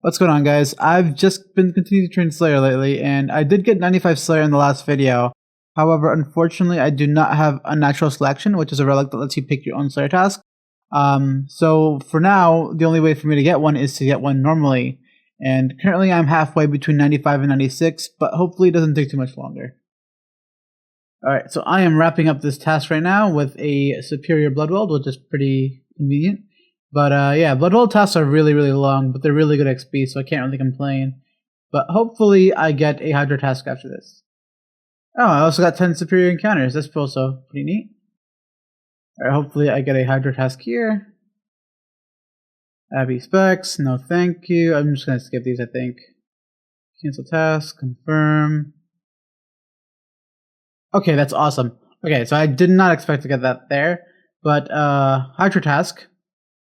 What's going on, guys? I've just been continuing to train Slayer lately, and I did get 95 Slayer in the last video. However, unfortunately, I do not have a natural selection, which is a relic that lets you pick your own Slayer task. So for now, the only way for me to get one is to get one normally. And currently I'm halfway between 95 and 96, but hopefully it doesn't take too much longer. Alright, so I am wrapping up this task right now with a superior Bloodweld, which is pretty convenient. But yeah, Bloodweld tasks are really long, but they're really good XP, so I can't really complain. But hopefully I get a Hydra task after this. Oh, I also got 10 superior encounters. That's also pretty neat. Alright, hopefully I get a Hydra task here. Abby specs, no thank you. I'm just gonna skip these, I think. Cancel task, confirm. Okay, that's awesome. Okay, so I did not expect to get that there, but Hydra task,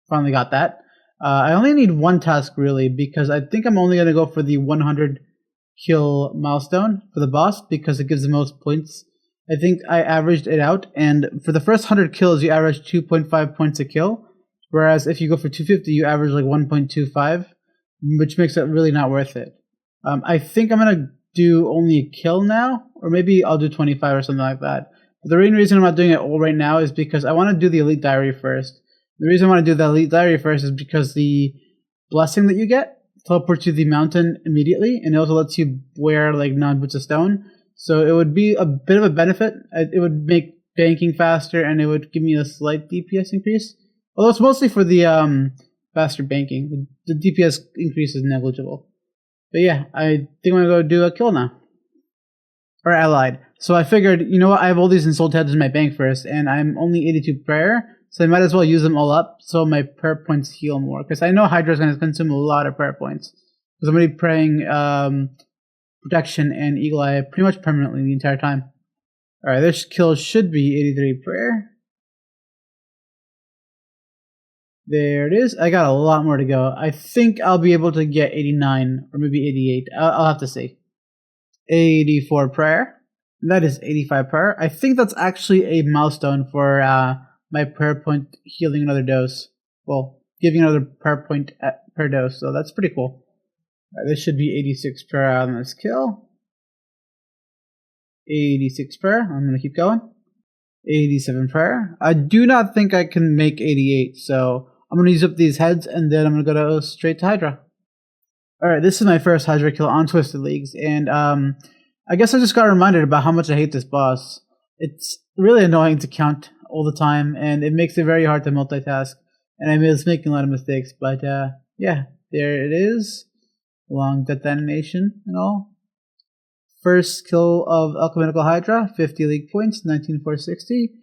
finally got that. I only need one task really, because I think I'm only gonna go for the 100 kill milestone for the boss because it gives the most points. I think I averaged it out, and for the first 100 kills you average 2.5 points a kill, whereas if you go for 250 you average like 1.25, which makes it really not worth it. I think I'm gonna do only a kill now, or maybe I'll do 25 or something like that. But the main reason I'm not doing it all right now is because I want to do the Elite Diary first. The reason I want to do the Elite Diary first is because the blessing that you get teleports you to the mountain immediately, and it also lets you wear like 9 boots of stone. So it would be a bit of a benefit. It would make banking faster, and it would give me a slight DPS increase. Although it's mostly for the faster banking. The DPS increase is negligible. But yeah, I think I'm going to go do a kill now. Or allied. So I figured, you know what, I have all these Ensouled Heads in my bank first, and I'm only 82 prayer, so I might as well use them all up so my prayer points heal more. Because I know Hydra is going to consume a lot of prayer points. Because I'm going to be praying protection and Eagle Eye pretty much permanently the entire time. Alright, this kill should be 83 prayer. There it is. I got a lot more to go. I think I'll be able to get 89 or maybe 88. I'll have to see. 84 prayer. That is 85 prayer. I think that's actually a milestone for my prayer point healing another dose. Well, giving another prayer point per dose. So that's pretty cool. Right, this should be 86 prayer on this kill. 86 prayer. I'm going to keep going. 87 prayer. I do not think I can make 88, so I'm going to use up these heads, and then I'm going to go straight to Hydra. Alright, this is my first Hydra kill on Twisted Leagues, and I guess I just got reminded about how much I hate this boss. It's really annoying to count all the time, and it makes it very hard to multitask, and I was making a lot of mistakes, but yeah, there it is. Long death animation and all. First kill of Alchemical Hydra, 50 league points, 19,460.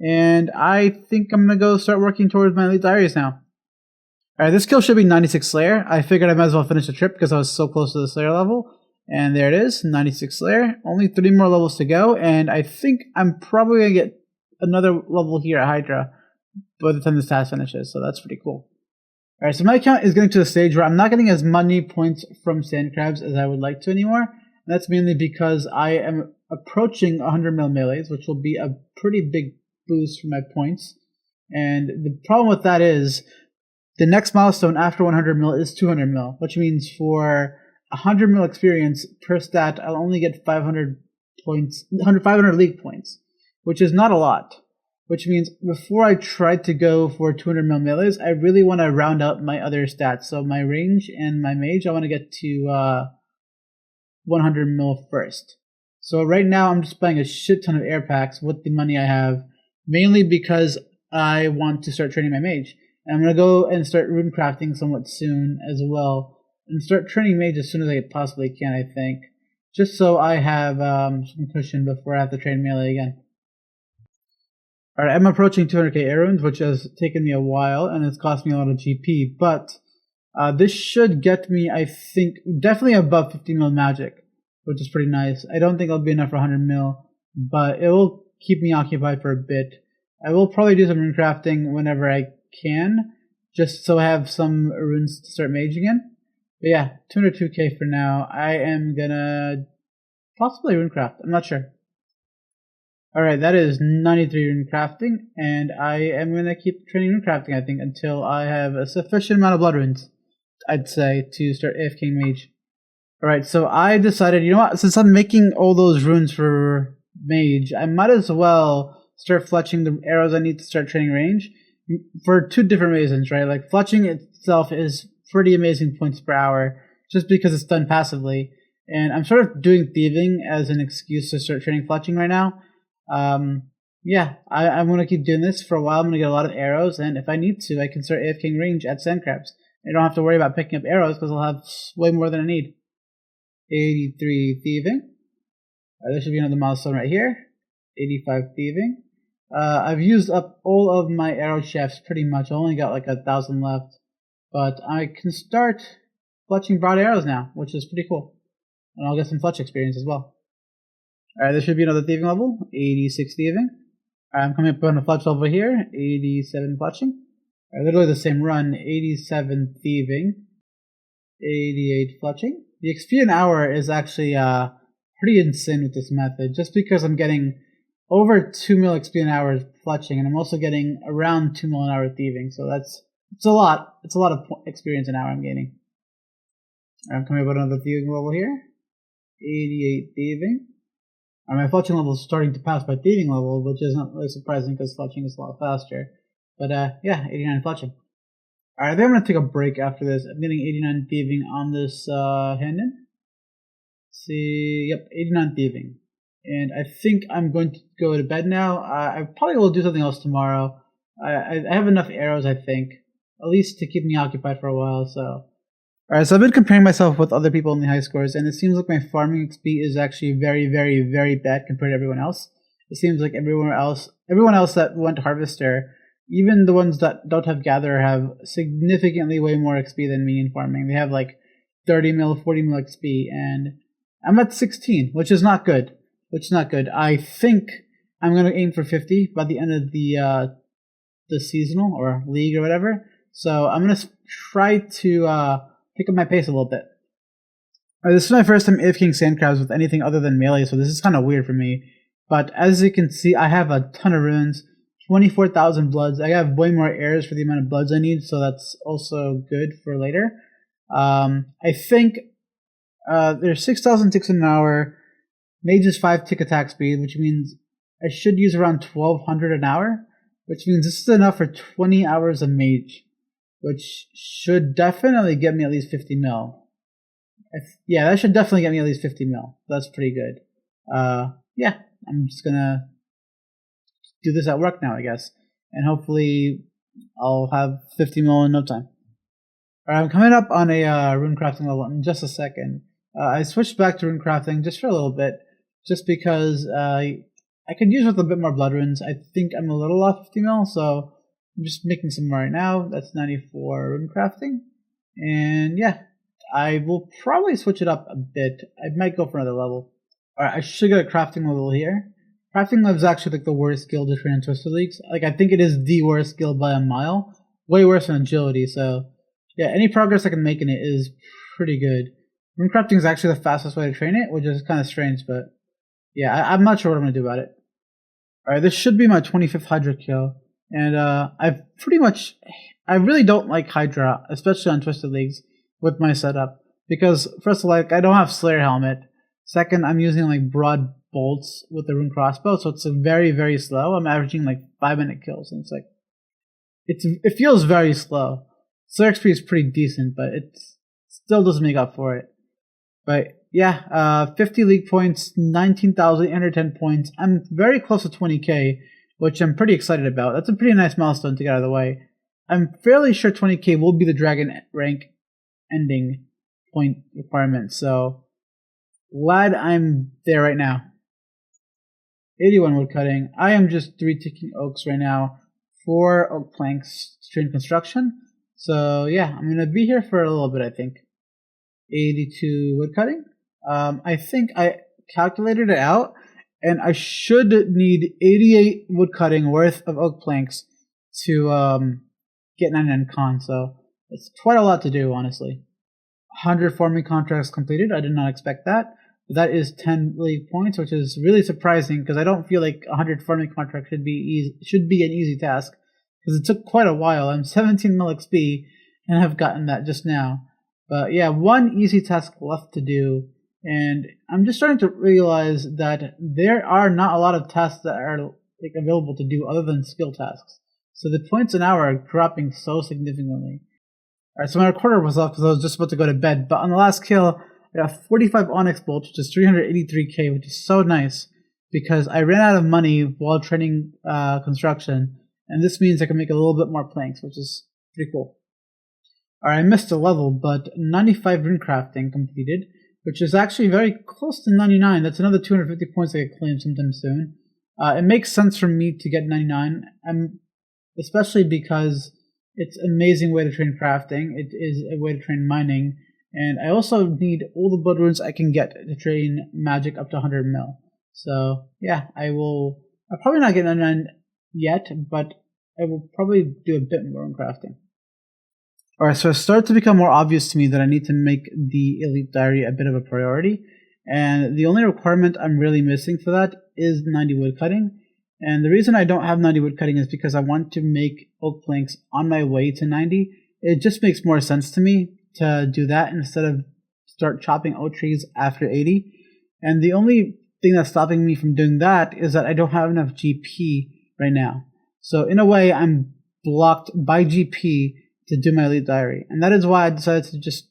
And I think I'm going to go start working towards my Elite Diaries now. Alright, this kill should be 96 Slayer. I figured I might as well finish the trip because I was so close to the Slayer level. And there it is, 96 Slayer. Only 3 more levels to go, and I think I'm probably going to get another level here at Hydra by the time this task finishes, so that's pretty cool. Alright, so my account is getting to the stage where I'm not getting as many points from Sand Crabs as I would like to anymore. And that's mainly because I am approaching 100 mil melees, which will be a pretty big boost for my points. And the problem with that is the next milestone after 100 mil is 200 mil, which means for 100 mil experience per stat, I'll only get 500 points, 500 league points, which is not a lot. Which means before I try to go for 200 mil melees, I really want to round out my other stats. So my range and my mage, I want to get to 100 mil first. So right now I'm just buying a shit ton of air packs with the money I have, mainly because I want to start training my mage. And I'm going to go and start rune crafting somewhat soon as well, and start training mage as soon as I possibly can, I think, just so I have some cushion before I have to train melee again. Alright, I'm approaching 200k air runes, which has taken me a while and it's cost me a lot of GP, but this should get me, I think, definitely above 50 mil magic, which is pretty nice. I don't think it'll be enough for 100 mil, but it will keep me occupied for a bit. I will probably do some rune crafting whenever I can, just so I have some runes to start maging in. But yeah, 202k for now. I am gonna possibly rune craft, I'm not sure. Alright, that is 93 rune crafting, and I am gonna keep training rune crafting, I think, until I have a sufficient amount of blood runes I'd say, to start AFKing Mage. Alright, so I decided, you know what, since I'm making all those runes for Mage, I might as well start fletching the arrows I need to start training range for two different reasons, right? Like, fletching itself is pretty amazing points per hour, just because it's done passively. And I'm sort of doing thieving as an excuse to start training fletching right now. Yeah, I'm going to keep doing this for a while. I'm going to get a lot of arrows, and if I need to, I can start AFKing range at sandcrabs. I don't have to worry about picking up arrows because I'll have way more than I need. 83 thieving. There should be another milestone right here. 85 thieving. I've used up all of my arrow shafts pretty much. I only got like 1,000 left. But I can start fletching broad arrows now, which is pretty cool. And I'll get some fletch experience as well. Alright, there should be another thieving level. 86 thieving. I'm coming up on a fletch level here. 87 fletching. Literally the same run. 87 thieving. 88 fletching. The XP an hour is actually pretty insane with this method, just because I'm getting over 2 mil XP an hour fletching, and I'm also getting around 2 mil an hour thieving, so it's a lot. It's a lot of experience an hour I'm gaining. I'm coming up with another thieving level here. 88 thieving. My fletching level is starting to pass my thieving level, which isn't really surprising because fletching is a lot faster. But yeah, 89 fletching. Alright, I think I'm going to take a break after this. I'm getting 89 thieving on this hand-in. See, yep, 89 thieving. And I think I'm going to go to bed now. I probably will do something else tomorrow. I have enough arrows, I think, at least to keep me occupied for a while. So, alright, so I've been comparing myself with other people in the high scores, and it seems like my farming XP is actually very, very, very bad compared to everyone else. It seems like everyone else that went Harvester, even the ones that don't have Gatherer, have significantly way more XP than me in farming. They have like 30 mil, 40 mil XP, and I'm at 16, which is not good. I think I'm going to aim for 50 by the end of the seasonal or league or whatever. So I'm going to try to pick up my pace a little bit. Alright, this is my first time AFKing sandcrabs with anything other than melee, so this is kind of weird for me. But as you can see, I have a ton of runes. 24,000 bloods. I have way more airs for the amount of bloods I need, so that's also good for later. I think there's 6,000 ticks an hour. Mage is 5 tick attack speed, which means I should use around 1,200 an hour, which means this is enough for 20 hours of mage, which should definitely get me at least 50 mil. Yeah, that should definitely get me at least 50 mil. That's pretty good. Yeah, I'm just gonna do this at work now, I guess, and hopefully I'll have 50 mil in no time. Alright, I'm coming up on a rune crafting level in just a second. I switched back to rune crafting just for a little bit, just because I could use with a bit more blood runes. I think I'm a little off 50 mil, so I'm just making some more right now. That's 94 rune crafting, and yeah, I will probably switch it up a bit. I might go for another level. Alright, I should get a crafting level here. Crafting level is actually like the worst skill to train in Twisted Leagues. Like, I think it is the worst skill by a mile. Way worse than agility, so yeah, any progress I can make in it is pretty good. Rune crafting is actually the fastest way to train it, which is kind of strange, but yeah, I'm not sure what I'm going to do about it. Alright, this should be my 25th Hydra kill, and I really don't like Hydra, especially on Twisted Leagues, with my setup, because first of all, like, I don't have Slayer Helmet. Second, I'm using like broad bolts with the rune crossbow, so it's very, very slow. I'm averaging like 5-minute kills, and it's like it feels very slow. Slayer XP is pretty decent, but it still doesn't make up for it. But yeah, 50 league points, 19,810 points. I'm very close to 20k, which I'm pretty excited about. That's a pretty nice milestone to get out of the way. I'm fairly sure 20k will be the dragon rank ending point requirement, so glad I'm there right now. 81 woodcutting. I am just 3 ticking oaks right now, 4 oak planks to train construction. So yeah, I'm gonna be here for a little bit, I think. 82 woodcutting. I think I calculated it out, and I should need 88 woodcutting worth of oak planks to get 99 con. So it's quite a lot to do, honestly. 100 farming contracts completed. I did not expect that. But that is 10 league points, which is really surprising because I don't feel like 100 farming contracts should be an easy task, because it took quite a while. I'm 17 mil XP and have gotten that just now. But yeah, one easy task left to do, and I'm just starting to realize that there are not a lot of tasks that are like available to do other than skill tasks. So the points an hour are dropping so significantly. Alright, so my recorder was off because I was just about to go to bed, but on the last kill, I got 45 Onyx bolts, which is 383k, which is so nice, because I ran out of money while training construction, and this means I can make a little bit more planks, which is pretty cool. Alright, I missed a level, but 95 rune crafting completed, which is actually very close to 99. That's another 250 points I can claim sometime soon. It makes sense for me to get 99, especially because it's an amazing way to train crafting. It is a way to train mining, and I also need all the blood runes I can get to train magic up to 100 mil. So yeah, I'll probably not get 99 yet, but I will probably do a bit more in crafting. Alright, so it started to become more obvious to me that I need to make the Elite Diary a bit of a priority, and the only requirement I'm really missing for that is 90 woodcutting. And the reason I don't have 90 woodcutting is because I want to make oak planks on my way to 90. It just makes more sense to me to do that instead of start chopping oak trees after 80. And the only thing that's stopping me from doing that is that I don't have enough GP right now. So in a way, I'm blocked by GP to do my Elite Diary. And that is why I decided to just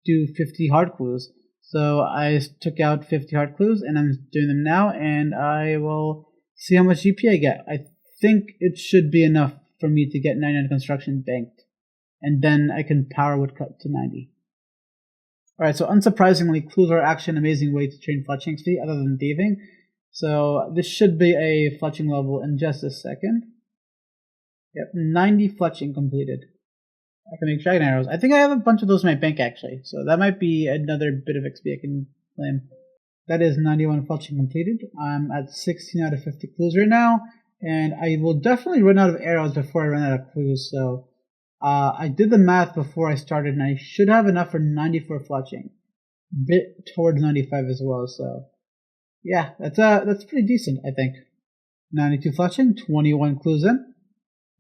do 50 hard clues. So I took out 50 hard clues and I'm doing them now, and I will see how much GP I get. I think it should be enough for me to get 99 construction banked, and then I can power woodcut to 90. Alright, so unsurprisingly, clues are actually an amazing way to train fletching speed other than thieving. So this should be a fletching level in just a second. Yep, 90 fletching completed. I can make dragon arrows. I think I have a bunch of those in my bank actually, so that might be another bit of XP I can claim. That is 91 fletching completed. I'm at 16 out of 50 clues right now, and I will definitely run out of arrows before I run out of clues. So I did the math before I started, and I should have enough for 94 fletching, bit towards 95 as well. So yeah, that's pretty decent, I think. 92 fletching, 21 clues in,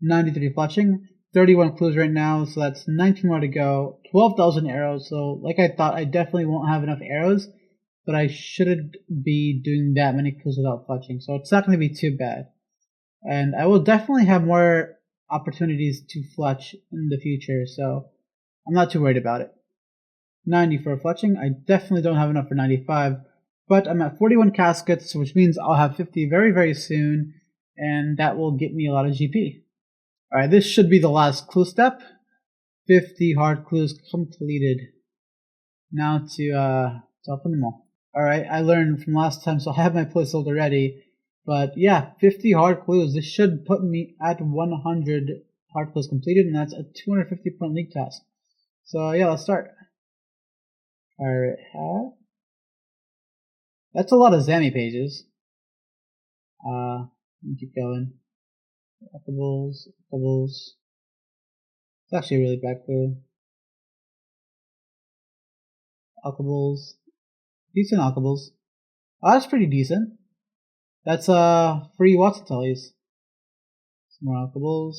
93 fletching, 31 clues right now, so that's 19 more to go, 12,000 arrows. So like I thought, I definitely won't have enough arrows, but I shouldn't be doing that many clues without fletching, so it's not going to be too bad. And I will definitely have more opportunities to fletch in the future, so I'm not too worried about it. 90 for fletching. I definitely don't have enough for 95, but I'm at 41 caskets, which means I'll have 50 very, very soon, and that will get me a lot of GP. Alright, this should be the last clue step. 50 hard clues completed. Now to open them all. Alright, I learned from last time, so I have my placeholder ready. But yeah, 50 hard clues. This should put me at 100 hard clues completed, and that's a 250 point league task. So yeah, let's start. Alright, that's a lot of Zami pages. Let me keep going. Alkables. It's actually a really bad clue. Alkables. Decent alkables. Oh, that's pretty decent. That's free Watson tellies. Some more alkables.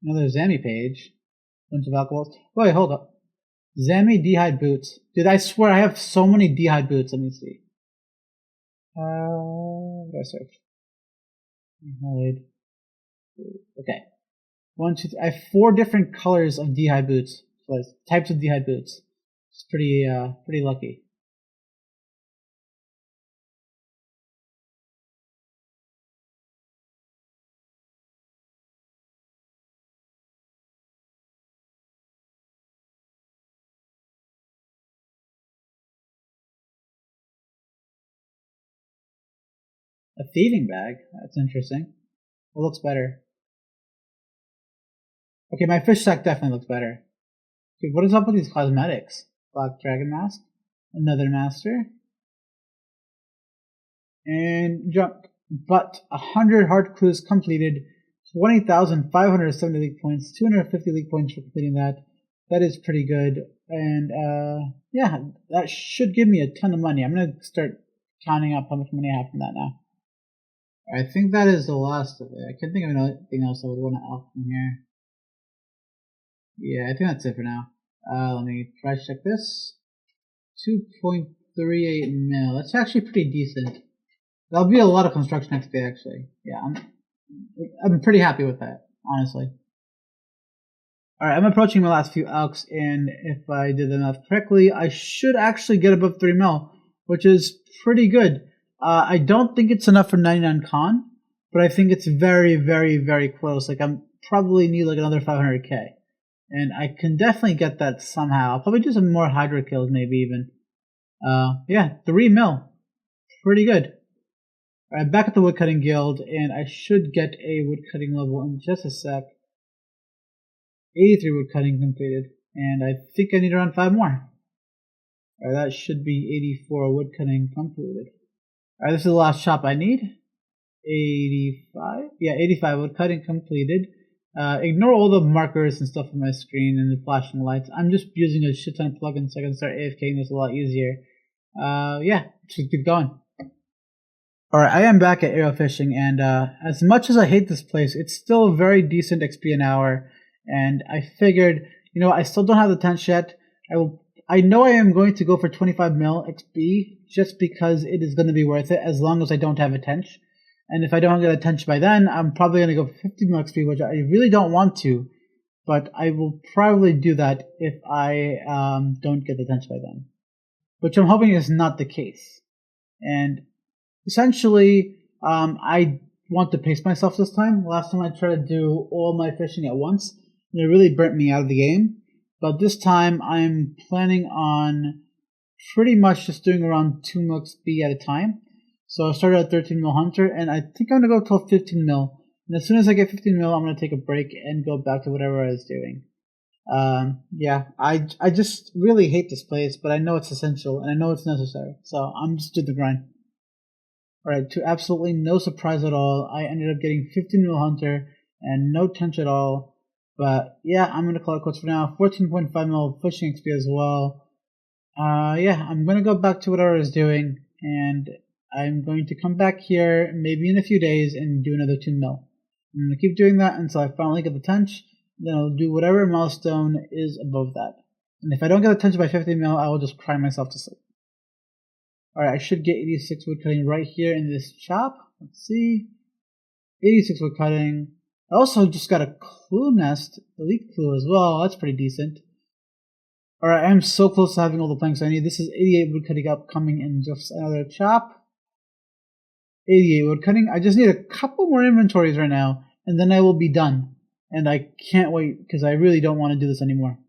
Another Zami page. Bunch of alkables. Wait, hold up. Zami d'hide boots. Dude, I swear I have so many d'hide boots. Let me see. What do I search? Hide. Okay. 1, 2, 3. I have 4 different colors of d'hide boots. Types of d'hide boots. It's pretty lucky. A thieving bag? That's interesting. What looks better? Okay, my fish sack definitely looks better. Okay, what is up with these cosmetics? Black dragon mask. Another master. And junk. But 100 hard clues completed. 20,570 league points. 250 league points for completing that. That is pretty good. And yeah, that should give me a ton of money. I'm going to start counting up how much money I have from that now. I think that is the last of it. I can't think of anything else I would want to out from here. Yeah, I think that's it for now. Let me price check this. 2.38 mil. That's actually pretty decent. That'll be a lot of construction XP actually. Yeah, I'm pretty happy with that, honestly. Alright, I'm approaching my last few alks, and if I did the math correctly, I should actually get above 3 mil, which is pretty good. I don't think it's enough for 99 con, but I think it's very, very, very close. Like, I'm probably need like another 500k. And I can definitely get that somehow. I'll probably do some more Hydra kills, maybe even. Yeah, 3 mil. Pretty good. Alright, back at the woodcutting guild, and I should get a woodcutting level in just a sec. 83 woodcutting completed, and I think I need around 5 more. Alright, that should be 84 woodcutting completed. Alright, this is the last shop I need. 85? Yeah, 85 woodcutting completed. Ignore all the markers and stuff on my screen and the flashing lights. I'm just using a shit ton of plugins so I can start AFKing this a lot easier. Yeah, just keep going. Alright, I am back at arrow fishing, and as much as I hate this place, it's still very decent XP an hour. And I figured, you know, I still don't have the tench yet. I know I am going to go for 25 mil XP just because it is going to be worth it as long as I don't have a tench. And if I don't get a tench by then, I'm probably going to go for 50 mil XP, which I really don't want to. But I will probably do that if I don't get the tench by then. Which I'm hoping is not the case. And essentially, I want to pace myself this time. Last time I tried to do all my fishing at once, and it really burnt me out of the game. But this time I'm planning on pretty much just doing around 2 mil XP at a time. So I started at 13 mil hunter, and I think I'm going to go till 15 mil. And as soon as I get 15 mil, I'm going to take a break and go back to whatever I was doing. Yeah, I just really hate this place, but I know it's essential, and I know it's necessary. So I'm just doing the grind. Alright, to absolutely no surprise at all, I ended up getting 15 mil hunter and no tench at all. But yeah, I'm going to call it quits for now. 14.5 mil fishing XP as well. Yeah, I'm going to go back to whatever I was doing, and I'm going to come back here maybe in a few days and do another 2 mil. I'm going to keep doing that until I finally get the tench. Then I'll do whatever milestone is above that. And if I don't get the tench by 50 mil, I will just cry myself to sleep. Alright, I should get 86 woodcutting right here in this shop. Let's see. 86 woodcutting. I also just got a clue nest, elite clue as well. That's pretty decent. Alright, I am so close to having all the planks I need. This is 88 woodcutting upcoming in just another chop. 88 woodcutting. I just need a couple more inventories right now, and then I will be done. And I can't wait, because I really don't want to do this anymore.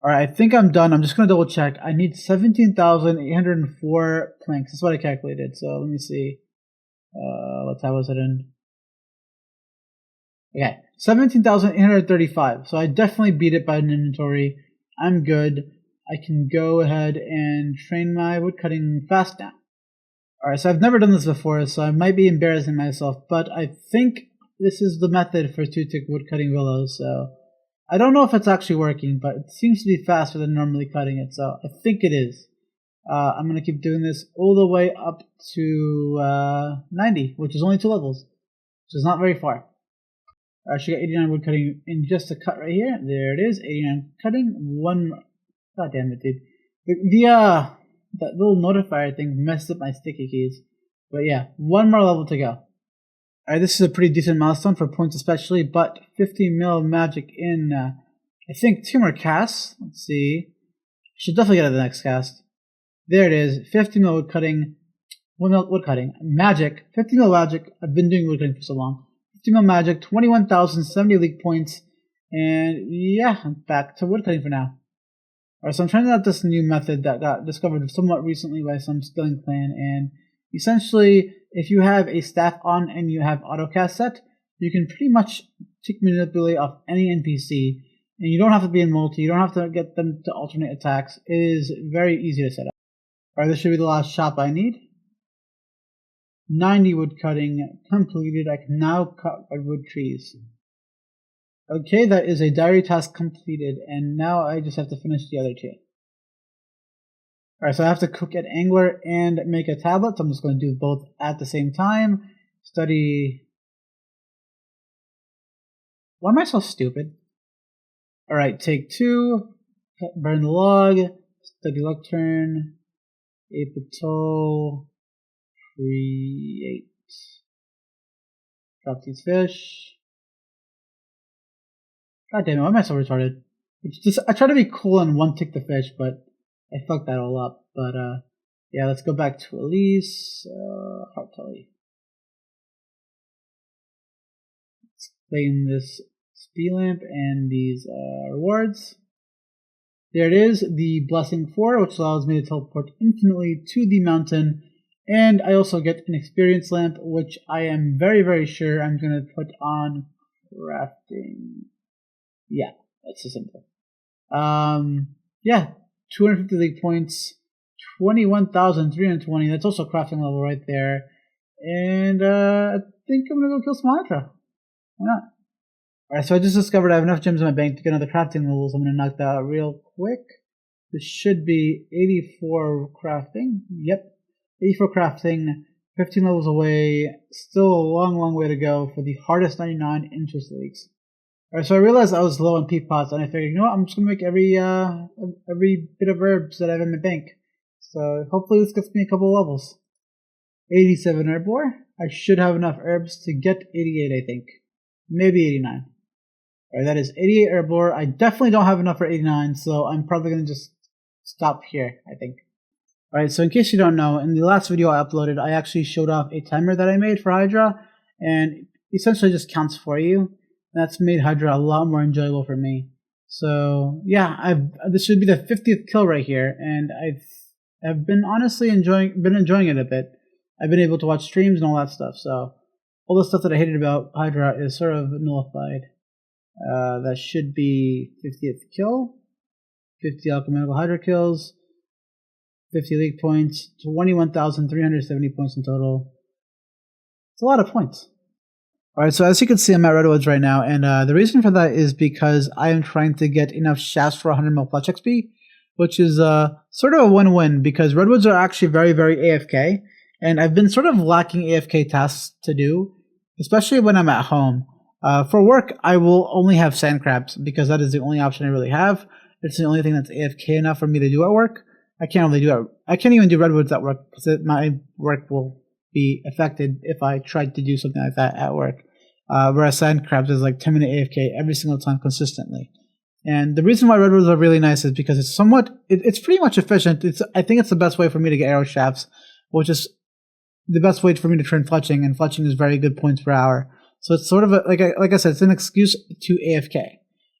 Alright, I think I'm done. I'm just going to double check. I need 17,804 planks. That's what I calculated. So let me see. What time was it in? Okay, 17,835. So I definitely beat it by an inventory. I'm good. I can go ahead and train my woodcutting fast now. Alright, so I've never done this before, so I might be embarrassing myself, but I think this is the method for 2-tick woodcutting willows, so I don't know if it's actually working, but it seems to be faster than normally cutting it, so I think it is. I'm going to keep doing this all the way up to 90, which is only 2 levels, which is not very far. I should get 89 wood cutting in just a cut right here. There it is, 89 cutting. One. God damn it, dude. That little notifier thing messed up my sticky keys. But yeah, 1 more level to go. Alright, this is a pretty decent milestone for points especially, but 50 mil magic in, I think 2 more casts. Let's see. Should definitely get to the next cast. There it is, 50 mil wood cutting. 1 mil wood cutting. Magic. 50 mil magic. I've been doing wood cutting for so long. 50 mil magic, 21,070 league points, and yeah, I'm back to woodcutting for now. Alright, so I'm trying out this new method that got discovered somewhat recently by some skilling clan, and essentially, if you have a staff on and you have autocast set, you can pretty much tick manipulate off any NPC, and you don't have to be in multi, you don't have to get them to alternate attacks. It is very easy to set up. Alright, this should be the last shop I need. 90 wood cutting completed. I can now cut redwood trees. Okay, that is a diary task completed, and now I just have to finish the other 2. Alright, so I have to cook at Angler and make a tablet, so I'm just going to do both at the same time. Study. Why am I so stupid? Alright, take 2. Burn the log. Study luck turn. Apital. Create. Drop these fish. God damn it, why am I so retarded? It's just, I try to be cool and one tick the fish, but I fucked that all up. But yeah, let's go back to Elise. Heart Tully. Let's claim this speed lamp and these rewards. There it is, the Blessing 4, which allows me to teleport infinitely to the mountain. And I also get an experience lamp, which I am very, very sure I'm going to put on crafting. Yeah, that's so simple. Yeah, 250 league points, 21,320. That's also crafting level right there. And I think I'm going to go kill some Hydra. Why not? Alright, so I just discovered I have enough gems in my bank to get another crafting levels. I'm going to knock that out real quick. This should be 84 crafting. Yep, 84 crafting, 15 levels away. Still a long, long way to go for the hardest 99 interest leagues. Alright, so I realized I was low on peat pots, and I figured, you know what, I'm just going to make every bit of herbs that I have in my bank. So hopefully this gets me a couple levels. 87 herb ore. I should have enough herbs to get 88, I think. Maybe 89. Alright, that is 88 herb ore. I definitely don't have enough for 89, so I'm probably going to just stop here, I think. Alright, so in case you don't know, in the last video I uploaded, I actually showed off a timer that I made for Hydra, and essentially just counts for you. That's made Hydra a lot more enjoyable for me. So yeah, this should be the 50th kill right here, and I've been honestly enjoying it a bit. I've been able to watch streams and all that stuff, so all the stuff that I hated about Hydra is sort of nullified. That should be 50th kill, 50 alchemical Hydra kills, 50 league points, 21,370 points in total. It's a lot of points. Alright, so as you can see, I'm at Redwoods right now, and the reason for that is because I am trying to get enough shafts for 100 mil Fletch XP, which is sort of a win-win, because Redwoods are actually very, very AFK, and I've been sort of lacking AFK tasks to do, especially when I'm at home. For work, I will only have sand crabs, because that is the only option I really have. It's the only thing that's AFK enough for me to do at work. I can't even do Redwoods at work, because my work will be affected if I tried to do something like that at work. Whereas sand crabs is like 10-minute AFK every single time consistently. And the reason why redwoods are really nice is because it's pretty much efficient. I think it's the best way for me to get arrow shafts, which is the best way for me to turn fletching, and fletching is very good points per hour. So it's sort of like I said, it's an excuse to AFK.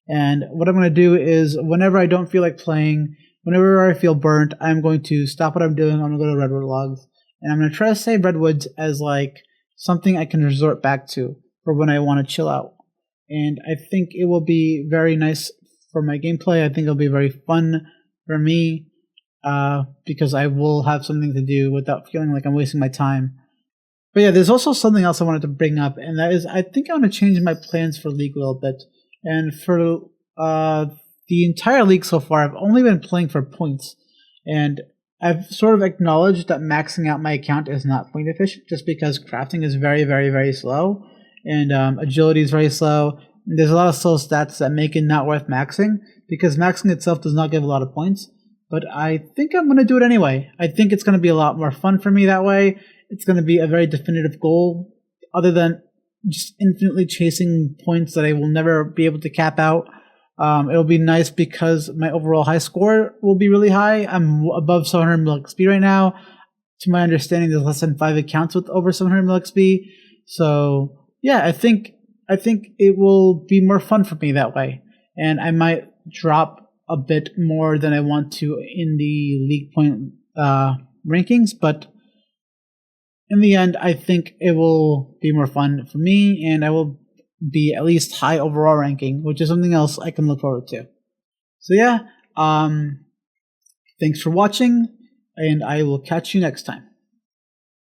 And what I'm going to do is, whenever I don't feel like playing, whenever I feel burnt, I'm going to stop what I'm doing. I'm going to go to redwood logs, and I'm going to try to save redwoods as like something I can resort back to for when I want to chill out. And I think it will be very nice for my gameplay. I think it'll be very fun for me because I will have something to do without feeling like I'm wasting my time. But yeah, there's also something else I wanted to bring up, and that is I think I want to change my plans for League a little bit. And for the entire League so far, I've only been playing for points. And I've sort of acknowledged that maxing out my account is not point efficient, just because crafting is very, very, very slow. And agility is very slow. There's a lot of slow stats that make it not worth maxing, because maxing itself does not give a lot of points. But I think I'm going to do it anyway. I think it's going to be a lot more fun for me that way. It's going to be a very definitive goal, other than just infinitely chasing points that I will never be able to cap out. It'll be nice because my overall high score will be really high. I'm above 700 mil XP right now. To my understanding, there's less than 5 accounts with over 700 mil XP. So yeah, I think it will be more fun for me that way, and I might drop a bit more than I want to in the league point rankings, but in the end, I think it will be more fun for me, and I will be at least high overall ranking, which is something else I can look forward to. So yeah, thanks for watching, and I will catch you next time.